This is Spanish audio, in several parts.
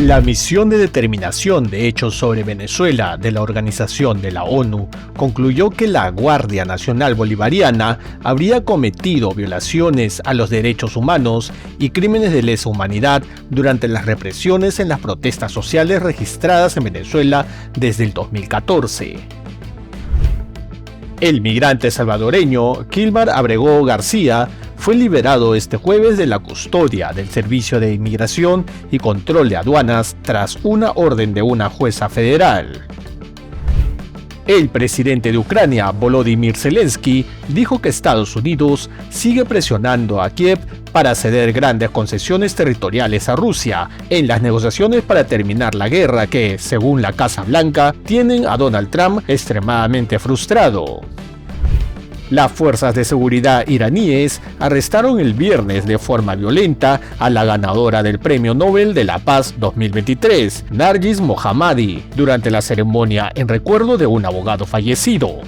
La misión de determinación de hechos sobre Venezuela de la Organización de la ONU concluyó que la Guardia Nacional Bolivariana habría cometido violaciones a los derechos humanos y crímenes de lesa humanidad durante las represiones en las protestas sociales registradas en Venezuela desde el 2014. El migrante salvadoreño Kilmar Abrego García fue liberado este jueves de la custodia del Servicio de Inmigración y Control de Aduanas tras una orden de una jueza federal. El presidente de Ucrania, Volodymyr Zelensky, dijo que Estados Unidos sigue presionando a Kiev para ceder grandes concesiones territoriales a Rusia en las negociaciones para terminar la guerra que, según la Casa Blanca, tienen a Donald Trump extremadamente frustrado. Las fuerzas de seguridad iraníes arrestaron el viernes de forma violenta a la ganadora del Premio Nobel de la Paz 2023, Nargis Mohammadi, durante la ceremonia en recuerdo de un abogado fallecido.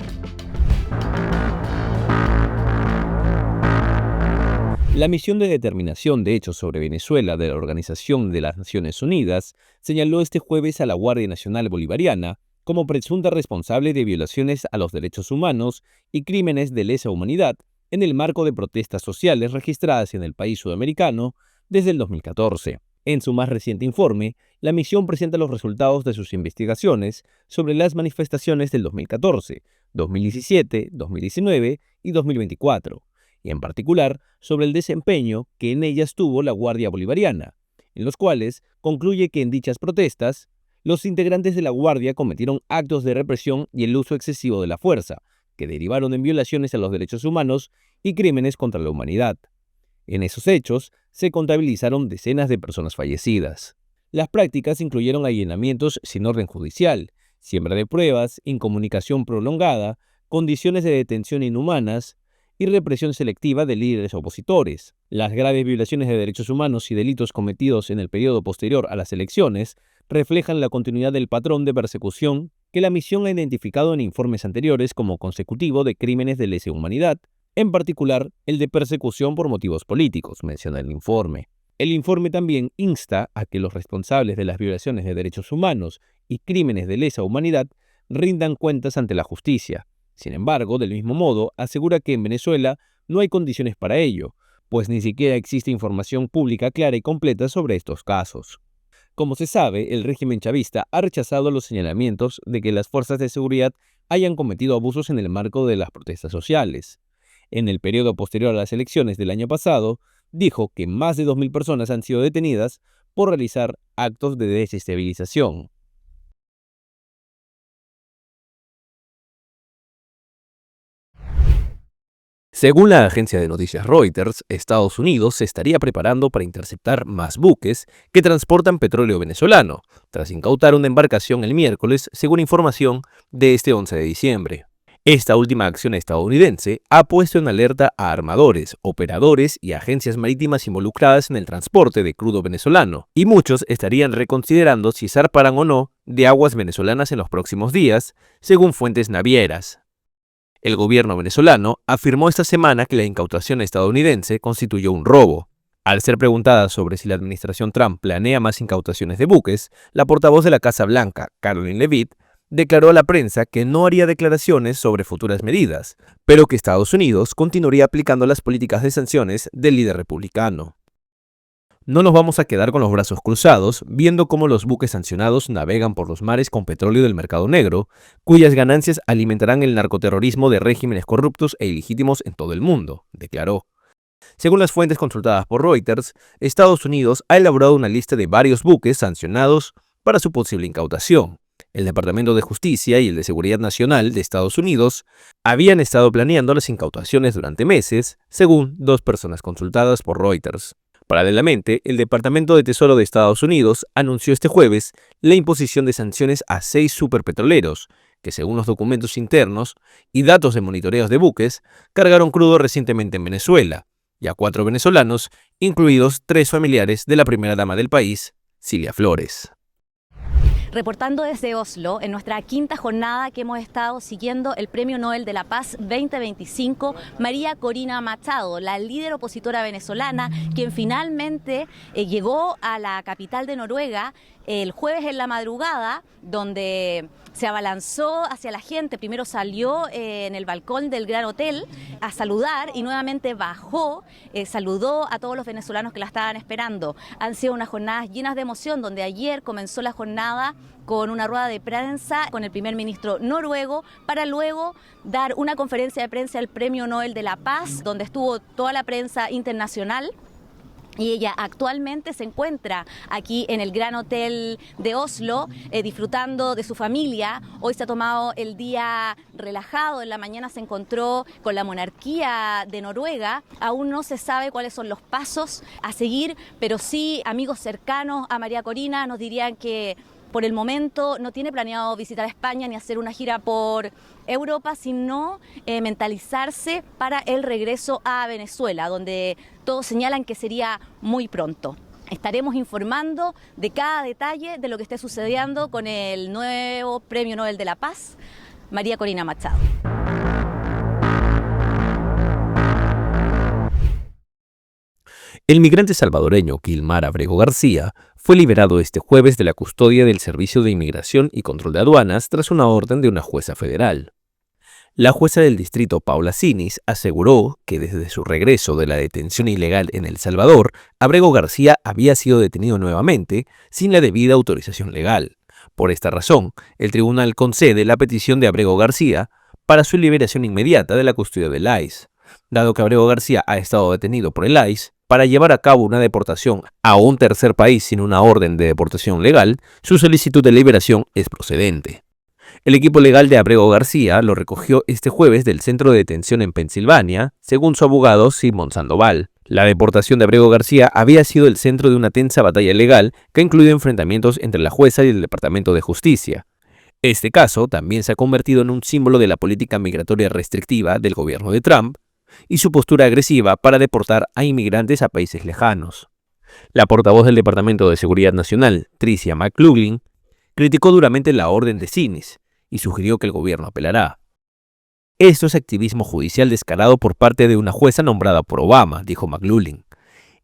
La misión de determinación de hechos sobre Venezuela de la Organización de las Naciones Unidas señaló este jueves a la Guardia Nacional Bolivariana como presunta responsable de violaciones a los derechos humanos y crímenes de lesa humanidad en el marco de protestas sociales registradas en el país sudamericano desde el 2014. En su más reciente informe, la misión presenta los resultados de sus investigaciones sobre las manifestaciones del 2014, 2017, 2019 y 2024, y en particular sobre el desempeño que en ellas tuvo la Guardia Bolivariana, en los cuales concluye que en dichas protestas, los integrantes de la Guardia cometieron actos de represión y el uso excesivo de la fuerza, que derivaron en violaciones a los derechos humanos y crímenes contra la humanidad. En esos hechos, se contabilizaron decenas de personas fallecidas. Las prácticas incluyeron allanamientos sin orden judicial, siembra de pruebas, incomunicación prolongada, condiciones de detención inhumanas y represión selectiva de líderes opositores. Las graves violaciones de derechos humanos y delitos cometidos en el periodo posterior a las elecciones reflejan la continuidad del patrón de persecución que la misión ha identificado en informes anteriores como consecutivo de crímenes de lesa humanidad, en particular el de persecución por motivos políticos, menciona el informe. El informe también insta a que los responsables de las violaciones de derechos humanos y crímenes de lesa humanidad rindan cuentas ante la justicia. Sin embargo, del mismo modo, asegura que en Venezuela no hay condiciones para ello, pues ni siquiera existe información pública clara y completa sobre estos casos. Como se sabe, el régimen chavista ha rechazado los señalamientos de que las fuerzas de seguridad hayan cometido abusos en el marco de las protestas sociales. En el periodo posterior a las elecciones del año pasado, dijo que más de 2.000 personas han sido detenidas por realizar actos de desestabilización. Según la agencia de noticias Reuters, Estados Unidos se estaría preparando para interceptar más buques que transportan petróleo venezolano, tras incautar una embarcación el miércoles, según información de este 11 de diciembre. Esta última acción estadounidense ha puesto en alerta a armadores, operadores y agencias marítimas involucradas en el transporte de crudo venezolano, y muchos estarían reconsiderando si zarparán o no de aguas venezolanas en los próximos días, según fuentes navieras. El gobierno venezolano afirmó esta semana que la incautación estadounidense constituyó un robo. Al ser preguntada sobre si la administración Trump planea más incautaciones de buques, la portavoz de la Casa Blanca, Karoline Leavitt, declaró a la prensa que no haría declaraciones sobre futuras medidas, pero que Estados Unidos continuaría aplicando las políticas de sanciones del líder republicano. No nos vamos a quedar con los brazos cruzados viendo cómo los buques sancionados navegan por los mares con petróleo del mercado negro, cuyas ganancias alimentarán el narcoterrorismo de regímenes corruptos e ilegítimos en todo el mundo, declaró. Según las fuentes consultadas por Reuters, Estados Unidos ha elaborado una lista de varios buques sancionados para su posible incautación. El Departamento de Justicia y el de Seguridad Nacional de Estados Unidos habían estado planeando las incautaciones durante meses, según dos personas consultadas por Reuters. Paralelamente, el Departamento de Tesoro de Estados Unidos anunció este jueves la imposición de sanciones a 6 superpetroleros, que según los documentos internos y datos de monitoreos de buques, cargaron crudo recientemente en Venezuela, y a 4 venezolanos, incluidos 3 familiares de la primera dama del país, Cilia Flores. Reportando desde Oslo, en nuestra quinta jornada que hemos estado siguiendo el Premio Nobel de la Paz 2025, María Corina Machado, la líder opositora venezolana, quien finalmente llegó a la capital de Noruega el jueves en la madrugada, donde se abalanzó hacia la gente. Primero salió en el balcón del Gran Hotel a saludar y nuevamente bajó, saludó a todos los venezolanos que la estaban esperando. Han sido unas jornadas llenas de emoción, donde ayer comenzó la jornada con una rueda de prensa con el primer ministro noruego, para luego dar una conferencia de prensa al Premio Nobel de la Paz, donde estuvo toda la prensa internacional. Y ella actualmente se encuentra aquí en el Gran Hotel de Oslo, disfrutando de su familia. Hoy se ha tomado el día relajado, en la mañana se encontró con la monarquía de Noruega. Aún no se sabe cuáles son los pasos a seguir, pero sí amigos cercanos a María Corina nos dirían que por el momento no tiene planeado visitar España ni hacer una gira por Europa, sino mentalizarse para el regreso a Venezuela, donde todos señalan que sería muy pronto. Estaremos informando de cada detalle de lo que esté sucediendo con el nuevo Premio Nobel de la Paz, María Corina Machado. El migrante salvadoreño Kilmar Abrego García fue liberado este jueves de la custodia del Servicio de Inmigración y Control de Aduanas tras una orden de una jueza federal. La jueza del distrito Paula Sinis aseguró que desde su regreso de la detención ilegal en El Salvador, Abrego García había sido detenido nuevamente sin la debida autorización legal. Por esta razón, el tribunal concede la petición de Abrego García para su liberación inmediata de la custodia del ICE. Dado que Abrego García ha estado detenido por el ICE, para llevar a cabo una deportación a un tercer país sin una orden de deportación legal, su solicitud de liberación es procedente. El equipo legal de Abrego García lo recogió este jueves del centro de detención en Pensilvania, según su abogado Simón Sandoval. La deportación de Abrego García había sido el centro de una tensa batalla legal que ha incluido enfrentamientos entre la jueza y el Departamento de Justicia. Este caso también se ha convertido en un símbolo de la política migratoria restrictiva del gobierno de Trump y su postura agresiva para deportar a inmigrantes a países lejanos. La portavoz del Departamento de Seguridad Nacional, Tricia McLaughlin, criticó duramente la orden de Sinis y sugirió que el gobierno apelará. Esto es activismo judicial descarado por parte de una jueza nombrada por Obama, dijo McLaughlin.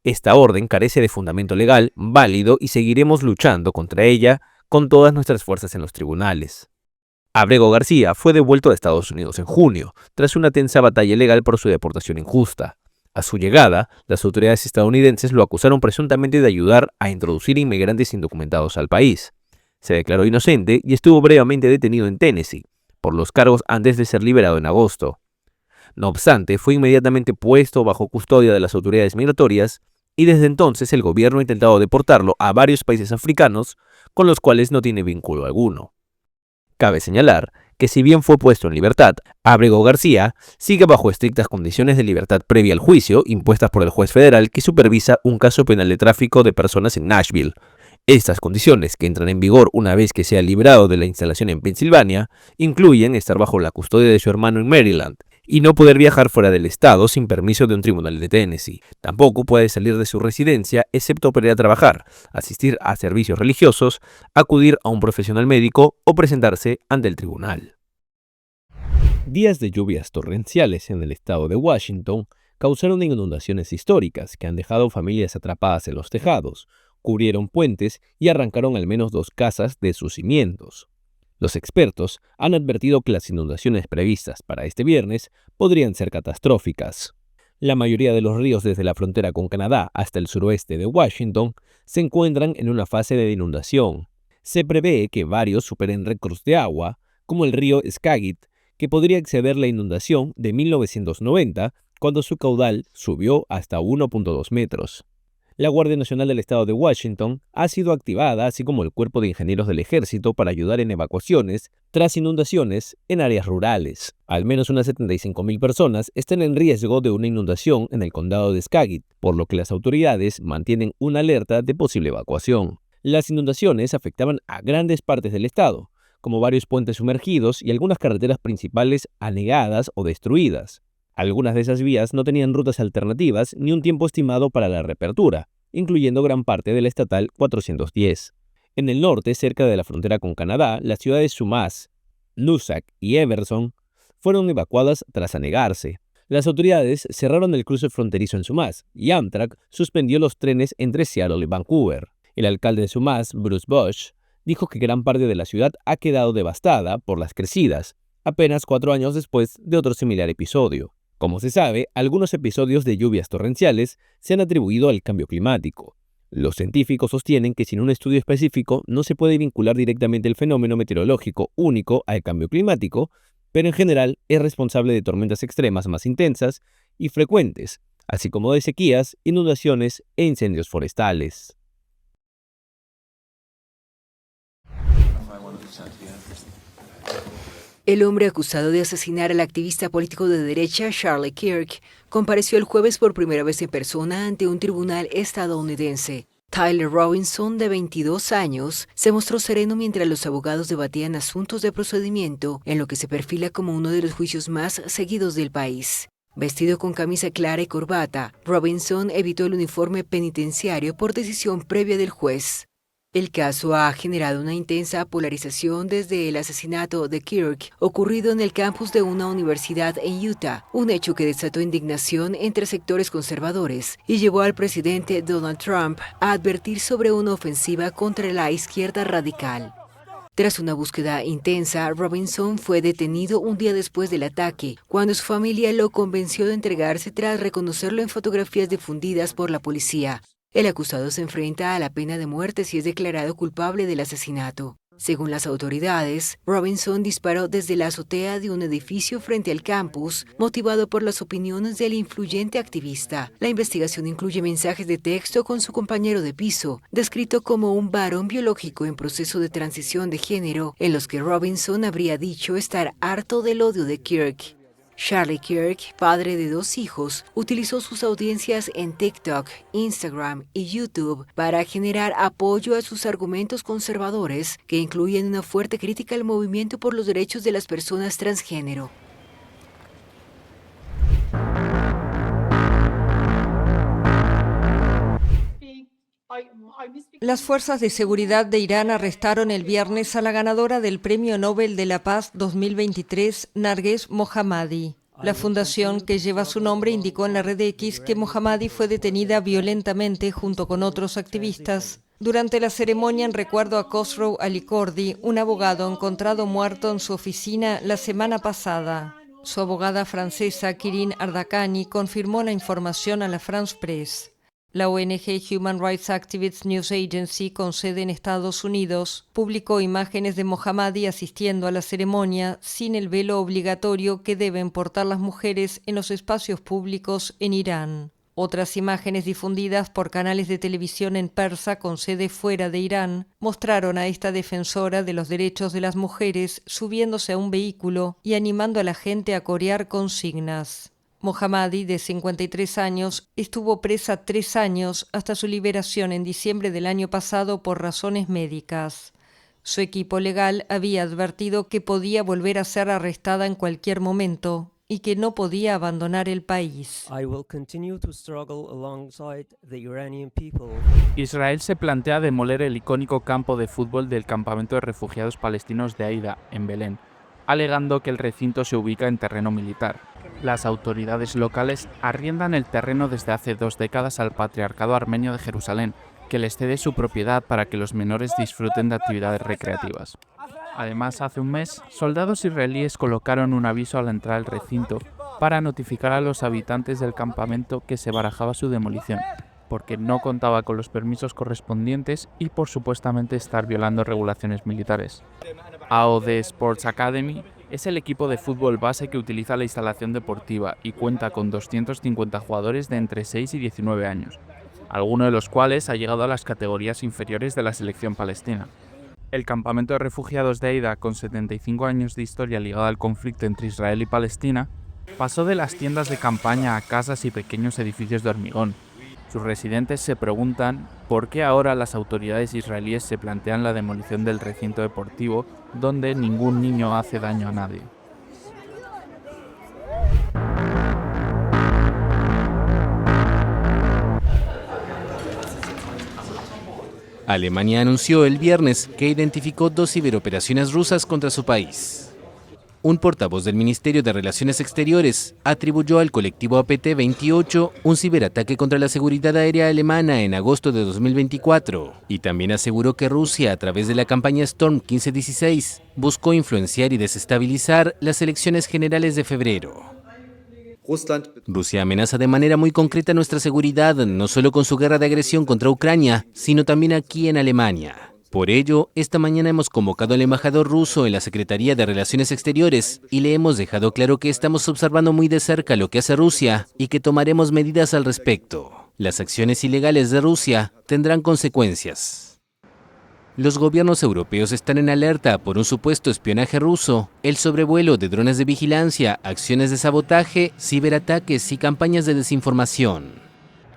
Esta orden carece de fundamento legal válido y seguiremos luchando contra ella con todas nuestras fuerzas en los tribunales. Abrego García fue devuelto a Estados Unidos en junio, tras una tensa batalla legal por su deportación injusta. A su llegada, las autoridades estadounidenses lo acusaron presuntamente de ayudar a introducir inmigrantes indocumentados al país. Se declaró inocente y estuvo brevemente detenido en Tennessee, por los cargos antes de ser liberado en agosto. No obstante, fue inmediatamente puesto bajo custodia de las autoridades migratorias y desde entonces el gobierno ha intentado deportarlo a varios países africanos con los cuales no tiene vínculo alguno. Cabe señalar que si bien fue puesto en libertad, Abrego García sigue bajo estrictas condiciones de libertad previa al juicio impuestas por el juez federal que supervisa un caso penal de tráfico de personas en Nashville. Estas condiciones, que entran en vigor una vez que sea liberado de la instalación en Pensilvania, incluyen estar bajo la custodia de su hermano en Maryland y no poder viajar fuera del estado sin permiso de un tribunal de Tennessee. Tampoco puede salir de su residencia excepto para ir a trabajar, asistir a servicios religiosos, acudir a un profesional médico o presentarse ante el tribunal. Días de lluvias torrenciales en el estado de Washington causaron inundaciones históricas que han dejado familias atrapadas en los tejados, cubrieron puentes y arrancaron al menos 2 casas de sus cimientos. Los expertos han advertido que las inundaciones previstas para este viernes podrían ser catastróficas. La mayoría de los ríos desde la frontera con Canadá hasta el suroeste de Washington se encuentran en una fase de inundación. Se prevé que varios superen récords de agua, como el río Skagit, que podría exceder la inundación de 1990, cuando su caudal subió hasta 1.2 metros. La Guardia Nacional del Estado de Washington ha sido activada, así como el Cuerpo de Ingenieros del Ejército, para ayudar en evacuaciones tras inundaciones en áreas rurales. Al menos unas 75,000 personas están en riesgo de una inundación en el condado de Skagit, por lo que las autoridades mantienen una alerta de posible evacuación. Las inundaciones afectaban a grandes partes del estado, como varios puentes sumergidos y algunas carreteras principales anegadas o destruidas. Algunas de esas vías no tenían rutas alternativas ni un tiempo estimado para la reapertura, incluyendo gran parte de la estatal 410. En el norte, cerca de la frontera con Canadá, las ciudades Sumas, Lusac y Everson fueron evacuadas tras anegarse. Las autoridades cerraron el cruce fronterizo en Sumas y Amtrak suspendió los trenes entre Seattle y Vancouver. El alcalde de Sumas, Bruce Bush, dijo que gran parte de la ciudad ha quedado devastada por las crecidas, apenas 4 años después de otro similar episodio. Como se sabe, algunos episodios de lluvias torrenciales se han atribuido al cambio climático. Los científicos sostienen que sin un estudio específico no se puede vincular directamente el fenómeno meteorológico único al cambio climático, pero en general es responsable de tormentas extremas más intensas y frecuentes, así como de sequías, inundaciones e incendios forestales. El hombre acusado de asesinar al activista político de derecha Charlie Kirk compareció el jueves por primera vez en persona ante un tribunal estadounidense. Tyler Robinson, de 22 años, se mostró sereno mientras los abogados debatían asuntos de procedimiento en lo que se perfila como uno de los juicios más seguidos del país. Vestido con camisa clara y corbata, Robinson evitó el uniforme penitenciario por decisión previa del juez. El caso ha generado una intensa polarización desde el asesinato de Kirk, ocurrido en el campus de una universidad en Utah, un hecho que desató indignación entre sectores conservadores y llevó al presidente Donald Trump a advertir sobre una ofensiva contra la izquierda radical. Tras una búsqueda intensa, Robinson fue detenido un día después del ataque, cuando su familia lo convenció de entregarse tras reconocerlo en fotografías difundidas por la policía. El acusado se enfrenta a la pena de muerte si es declarado culpable del asesinato. Según las autoridades, Robinson disparó desde la azotea de un edificio frente al campus, motivado por las opiniones del influyente activista. La investigación incluye mensajes de texto con su compañero de piso, descrito como un varón biológico en proceso de transición de género, en los que Robinson habría dicho estar harto del odio de Kirk. Charlie Kirk, padre de 2 hijos, utilizó sus audiencias en TikTok, Instagram y YouTube para generar apoyo a sus argumentos conservadores, que incluyen una fuerte crítica al movimiento por los derechos de las personas transgénero. Las fuerzas de seguridad de Irán arrestaron el viernes a la ganadora del Premio Nobel de la Paz 2023, Narges Mohammadi. La fundación que lleva su nombre indicó en la red X que Mohammadi fue detenida violentamente junto con otros activistas durante la ceremonia en recuerdo a Khosrow Ali-Khordi, un abogado encontrado muerto en su oficina la semana pasada. Su abogada francesa, Kirin Ardakani, confirmó la información a la France Press. La ONG Human Rights Activists News Agency, con sede en Estados Unidos, publicó imágenes de Mohammadi asistiendo a la ceremonia sin el velo obligatorio que deben portar las mujeres en los espacios públicos en Irán. Otras imágenes difundidas por canales de televisión en persa con sede fuera de Irán mostraron a esta defensora de los derechos de las mujeres subiéndose a un vehículo y animando a la gente a corear consignas. Mohammadi, de 53 años, estuvo presa 3 años hasta su liberación en diciembre del año pasado por razones médicas. Su equipo legal había advertido que podía volver a ser arrestada en cualquier momento y que no podía abandonar el país. Israel se plantea demoler el icónico campo de fútbol del campamento de refugiados palestinos de Aida, en Belén, alegando que el recinto se ubica en terreno militar. Las autoridades locales arriendan el terreno desde hace 2 décadas al Patriarcado Armenio de Jerusalén, que les cede su propiedad para que los menores disfruten de actividades recreativas. Además, hace un mes, soldados israelíes colocaron un aviso a la entrada del recinto para notificar a los habitantes del campamento que se barajaba su demolición, porque no contaba con los permisos correspondientes y por supuestamente estar violando regulaciones militares. AOD Sports Academy es el equipo de fútbol base que utiliza la instalación deportiva y cuenta con 250 jugadores de entre 6 y 19 años, alguno de los cuales ha llegado a las categorías inferiores de la selección palestina. El campamento de refugiados de Aida, con 75 años de historia ligada al conflicto entre Israel y Palestina, pasó de las tiendas de campaña a casas y pequeños edificios de hormigón. Sus residentes se preguntan por qué ahora las autoridades israelíes se plantean la demolición del recinto deportivo donde ningún niño hace daño a nadie. Alemania anunció el viernes que identificó 2 ciberoperaciones rusas contra su país. Un portavoz del Ministerio de Relaciones Exteriores atribuyó al colectivo APT-28 un ciberataque contra la seguridad aérea alemana en agosto de 2024 y también aseguró que Rusia, a través de la campaña Storm 1516, buscó influenciar y desestabilizar las elecciones generales de febrero. Rusia amenaza de manera muy concreta nuestra seguridad, no solo con su guerra de agresión contra Ucrania, sino también aquí en Alemania. Por ello, esta mañana hemos convocado al embajador ruso en la Secretaría de Relaciones Exteriores y le hemos dejado claro que estamos observando muy de cerca lo que hace Rusia y que tomaremos medidas al respecto. Las acciones ilegales de Rusia tendrán consecuencias. Los gobiernos europeos están en alerta por un supuesto espionaje ruso, el sobrevuelo de drones de vigilancia, acciones de sabotaje, ciberataques y campañas de desinformación.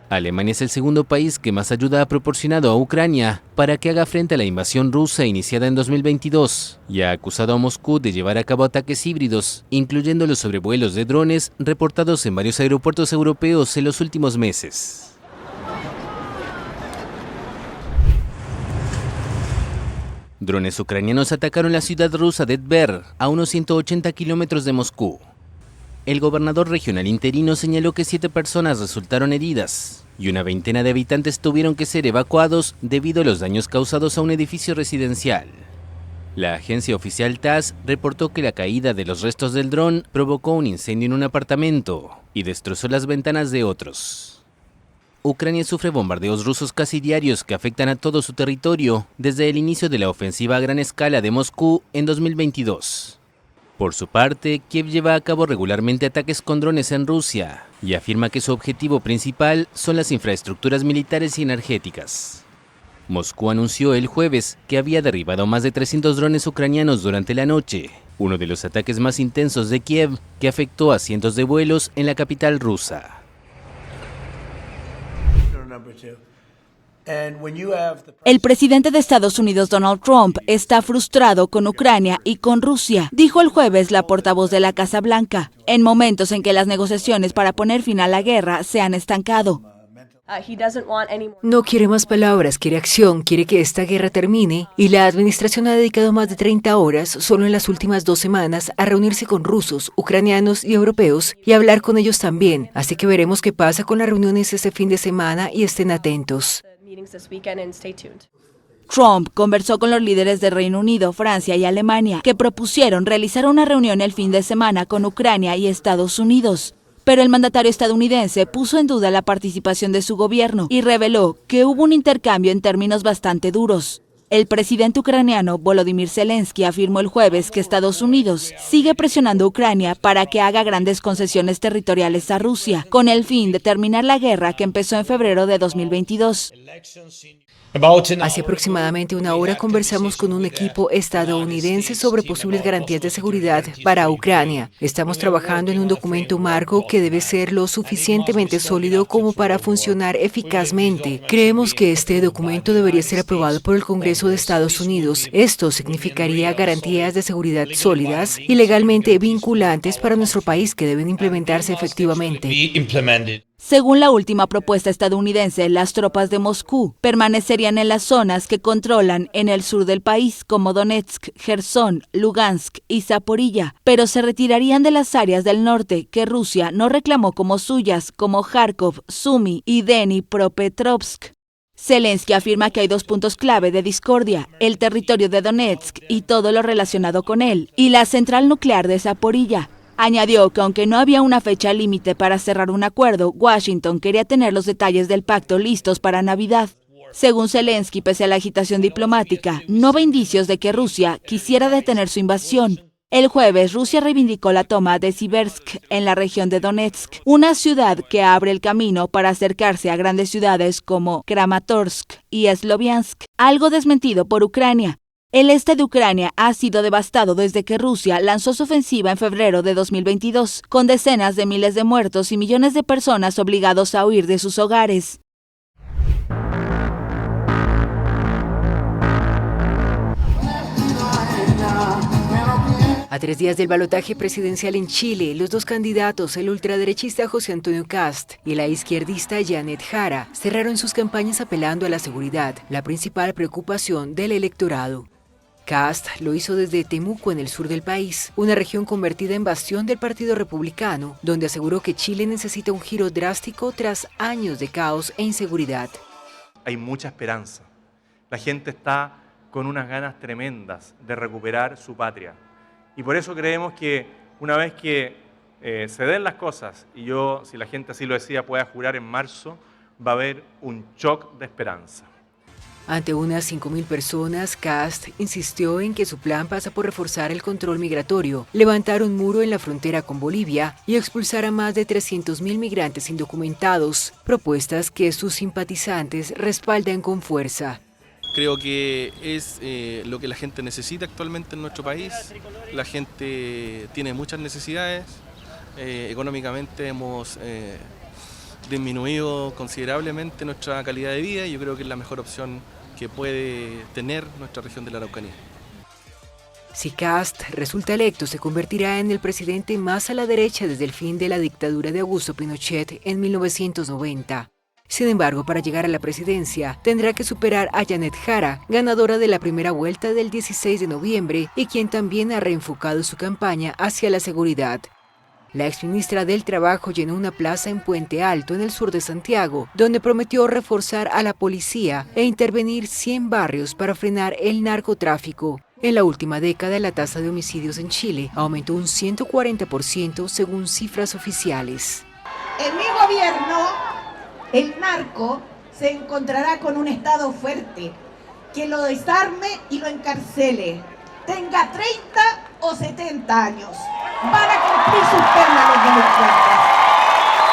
Alemania es el segundo país que más ayuda ha proporcionado a Ucrania para que haga frente a la invasión rusa iniciada en 2022 y ha acusado a Moscú de llevar a cabo ataques híbridos, incluyendo los sobrevuelos de drones reportados en varios aeropuertos europeos en los últimos meses. Drones ucranianos atacaron la ciudad rusa de Tver, a unos 180 kilómetros de Moscú. El gobernador regional interino señaló que 7 personas resultaron heridas y una veintena de habitantes tuvieron que ser evacuados debido a los daños causados a un edificio residencial. La agencia oficial TASS reportó que la caída de los restos del dron provocó un incendio en un apartamento y destrozó las ventanas de otros. Ucrania sufre bombardeos rusos casi diarios que afectan a todo su territorio desde el inicio de la ofensiva a gran escala de Moscú en 2022. Por su parte, Kiev lleva a cabo regularmente ataques con drones en Rusia y afirma que su objetivo principal son las infraestructuras militares y energéticas. Moscú anunció el jueves que había derribado más de 300 drones ucranianos durante la noche, uno de los ataques más intensos de Kiev que afectó a cientos de vuelos en la capital rusa. El presidente de Estados Unidos, Donald Trump, está frustrado con Ucrania y con Rusia, dijo el jueves la portavoz de la Casa Blanca, en momentos en que las negociaciones para poner fin a la guerra se han estancado. No quiere más palabras, quiere acción, quiere que esta guerra termine, y la administración ha dedicado más de 30 horas solo en las últimas 2 semanas a reunirse con rusos, ucranianos y europeos y hablar con ellos también, así que veremos qué pasa con las reuniones este fin de semana y estén atentos. Trump conversó con los líderes de Reino Unido, Francia y Alemania, que propusieron realizar una reunión el fin de semana con Ucrania y Estados Unidos. Pero el mandatario estadounidense puso en duda la participación de su gobierno y reveló que hubo un intercambio en términos bastante duros. El presidente ucraniano Volodymyr Zelensky afirmó el jueves que Estados Unidos sigue presionando a Ucrania para que haga grandes concesiones territoriales a Rusia, con el fin de terminar la guerra que empezó en febrero de 2022. Hace aproximadamente una hora conversamos con un equipo estadounidense sobre posibles garantías de seguridad para Ucrania. Estamos trabajando en un documento marco que debe ser lo suficientemente sólido como para funcionar eficazmente. Creemos que este documento debería ser aprobado por el Congreso de Estados Unidos. Esto significaría garantías de seguridad sólidas y legalmente vinculantes para nuestro país que deben implementarse efectivamente. Según la última propuesta estadounidense, las tropas de Moscú permanecerían en las zonas que controlan en el sur del país, como Donetsk, Jersón, Lugansk y Zaporilla, pero se retirarían de las áreas del norte que Rusia no reclamó como suyas, como Kharkov, Sumy y Dnipropetrovsk. Zelensky afirma que hay 2 puntos clave de discordia: el territorio de Donetsk y todo lo relacionado con él, y la central nuclear de Zaporilla. Añadió que aunque no había una fecha límite para cerrar un acuerdo, Washington quería tener los detalles del pacto listos para Navidad. Según Zelensky, pese a la agitación diplomática, no ve indicios de que Rusia quisiera detener su invasión. El jueves, Rusia reivindicó la toma de Siversk en la región de Donetsk, una ciudad que abre el camino para acercarse a grandes ciudades como Kramatorsk y Sloviansk, algo desmentido por Ucrania. El este de Ucrania ha sido devastado desde que Rusia lanzó su ofensiva en febrero de 2022, con decenas de miles de muertos y millones de personas obligados a huir de sus hogares. A 3 días del balotaje presidencial en Chile, los dos candidatos, el ultraderechista José Antonio Kast y la izquierdista Janet Jara, cerraron sus campañas apelando a la seguridad, la principal preocupación del electorado. Kast lo hizo desde Temuco, en el sur del país, una región convertida en bastión del Partido Republicano, donde aseguró que Chile necesita un giro drástico tras años de caos e inseguridad. Hay mucha esperanza. La gente está con unas ganas tremendas de recuperar su patria. Y por eso creemos que una vez que se den las cosas, y yo, si la gente así lo decía, pueda jurar en marzo, va a haber un shock de esperanza. Ante unas 5.000 personas, Kast insistió en que su plan pasa por reforzar el control migratorio, levantar un muro en la frontera con Bolivia y expulsar a más de 300.000 migrantes indocumentados, propuestas que sus simpatizantes respaldan con fuerza. Creo que es lo que la gente necesita actualmente en nuestro país. La gente tiene muchas necesidades. Económicamente hemos disminuido considerablemente nuestra calidad de vida y yo creo que es la mejor opción que puede tener nuestra región de la Araucanía. Si Kast resulta electo, se convertirá en el presidente más a la derecha desde el fin de la dictadura de Augusto Pinochet en 1990. Sin embargo, para llegar a la presidencia, tendrá que superar a Janet Jara, ganadora de la primera vuelta del 16 de noviembre y quien también ha reenfocado su campaña hacia la seguridad. La exministra del Trabajo llenó una plaza en Puente Alto, en el sur de Santiago, donde prometió reforzar a la policía e intervenir 100 barrios para frenar el narcotráfico. En la última década, la tasa de homicidios en Chile aumentó un 140% según cifras oficiales. En mi gobierno, el narco se encontrará con un Estado fuerte, que lo desarme y lo encarcele. Tenga 30 o 70 años. Van a cumplir sus penas los delincuentes.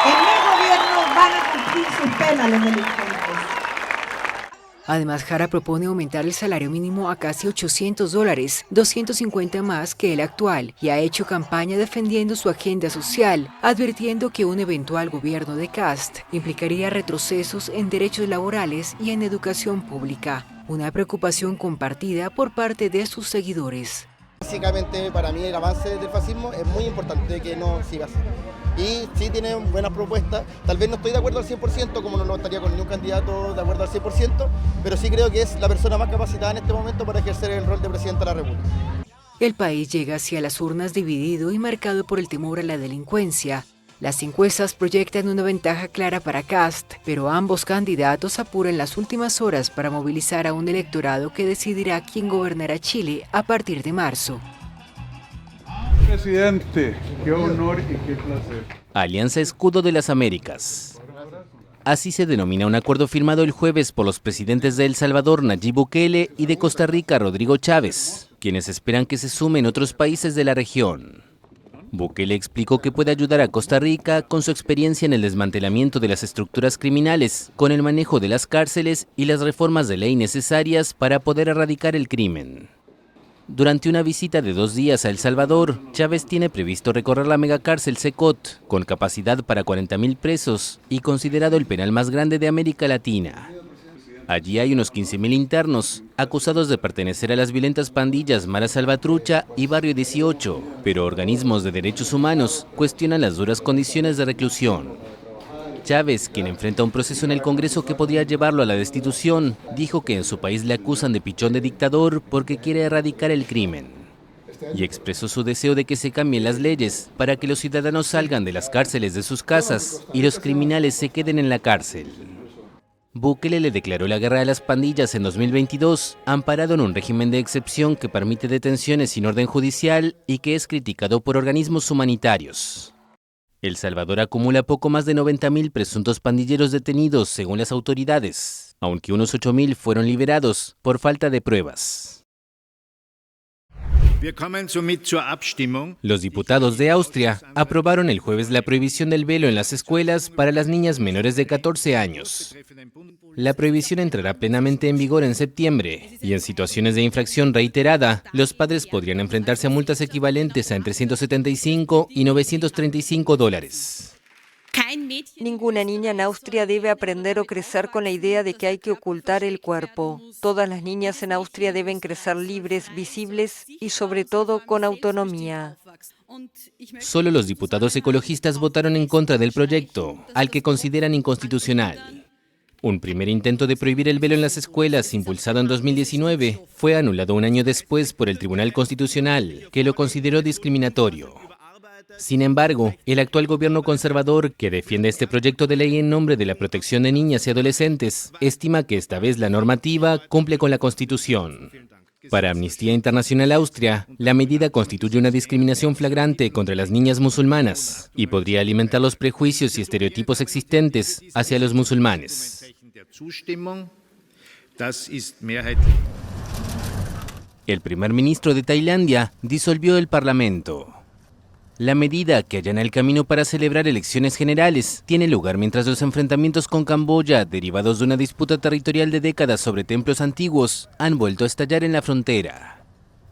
En mi gobierno van a cumplir sus penas los delincuentes. Además, Jara propone aumentar el salario mínimo a casi $800, 250 más que el actual, y ha hecho campaña defendiendo su agenda social, advirtiendo que un eventual gobierno de Kast implicaría retrocesos en derechos laborales y en educación pública, una preocupación compartida por parte de sus seguidores. Básicamente, para mí el avance del fascismo es muy importante que no siga así. Y sí tiene buenas propuestas, tal vez no estoy de acuerdo al 100%, como no lo estaría con ningún candidato de acuerdo al 100%, pero sí creo que es la persona más capacitada en este momento para ejercer el rol de presidente de la República. El país llega hacia las urnas dividido y marcado por el temor a la delincuencia. Las encuestas proyectan una ventaja clara para Kast, pero ambos candidatos apuran las últimas horas para movilizar a un electorado que decidirá quién gobernará Chile a partir de marzo. Presidente, qué honor y qué placer. Alianza Escudo de las Américas. Así se denomina un acuerdo firmado el jueves por los presidentes de El Salvador, Nayib Bukele, y de Costa Rica, Rodrigo Chávez, quienes esperan que se sumen otros países de la región. Bukele explicó que puede ayudar a Costa Rica con su experiencia en el desmantelamiento de las estructuras criminales, con el manejo de las cárceles y las reformas de ley necesarias para poder erradicar el crimen. Durante una visita de 2 días a El Salvador, Chávez tiene previsto recorrer la megacárcel Secot, con capacidad para 40.000 presos y considerado el penal más grande de América Latina. Allí hay unos 15.000 internos, acusados de pertenecer a las violentas pandillas Mara Salvatrucha y Barrio 18, pero organismos de derechos humanos cuestionan las duras condiciones de reclusión. Chávez, quien enfrenta un proceso en el Congreso que podría llevarlo a la destitución, dijo que en su país le acusan de pichón de dictador porque quiere erradicar el crimen. Y expresó su deseo de que se cambien las leyes para que los ciudadanos salgan de las cárceles de sus casas y los criminales se queden en la cárcel. Bukele le declaró la guerra a las pandillas en 2022, amparado en un régimen de excepción que permite detenciones sin orden judicial y que es criticado por organismos humanitarios. El Salvador acumula poco más de 90.000 presuntos pandilleros detenidos, según las autoridades, aunque unos 8.000 fueron liberados por falta de pruebas. Los diputados de Austria aprobaron el jueves la prohibición del velo en las escuelas para las niñas menores de 14 años. La prohibición entrará plenamente en vigor en septiembre y en situaciones de infracción reiterada, los padres podrían enfrentarse a multas equivalentes a entre $175 y $935. Ninguna niña en Austria debe aprender o crecer con la idea de que hay que ocultar el cuerpo. Todas las niñas en Austria deben crecer libres, visibles y sobre todo con autonomía. Solo los diputados ecologistas votaron en contra del proyecto, al que consideran inconstitucional. Un primer intento de prohibir el velo en las escuelas, impulsado en 2019, fue anulado un año después por el Tribunal Constitucional, que lo consideró discriminatorio. Sin embargo, el actual gobierno conservador, que defiende este proyecto de ley en nombre de la protección de niñas y adolescentes, estima que esta vez la normativa cumple con la Constitución. Para Amnistía Internacional Austria, la medida constituye una discriminación flagrante contra las niñas musulmanas y podría alimentar los prejuicios y estereotipos existentes hacia los musulmanes. El primer ministro de Tailandia disolvió el parlamento. La medida, que allana el camino para celebrar elecciones generales, tiene lugar mientras los enfrentamientos con Camboya, derivados de una disputa territorial de décadas sobre templos antiguos, han vuelto a estallar en la frontera.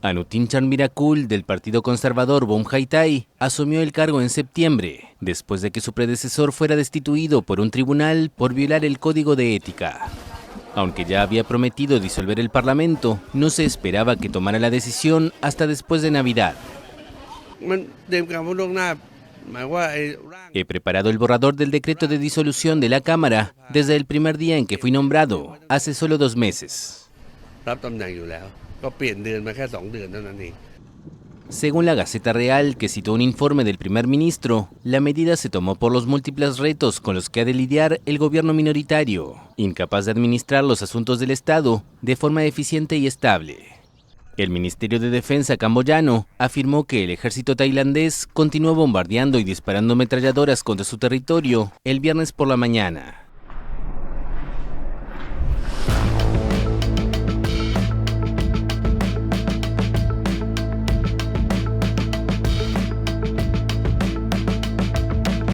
Anutin Charnvirakul, del partido conservador Bom-Hai Thai, asumió el cargo en septiembre, después de que su predecesor fuera destituido por un tribunal por violar el código de ética. Aunque ya había prometido disolver el parlamento, no se esperaba que tomara la decisión hasta después de Navidad. He preparado el borrador del decreto de disolución de la Cámara desde el primer día en que fui nombrado, hace solo 2 meses. Según la Gaceta Real, que citó un informe del primer ministro, la medida se tomó por los múltiples retos con los que ha de lidiar el gobierno minoritario, incapaz de administrar los asuntos del Estado de forma eficiente y estable. El Ministerio de Defensa camboyano afirmó que el ejército tailandés continuó bombardeando y disparando ametralladoras contra su territorio el viernes por la mañana.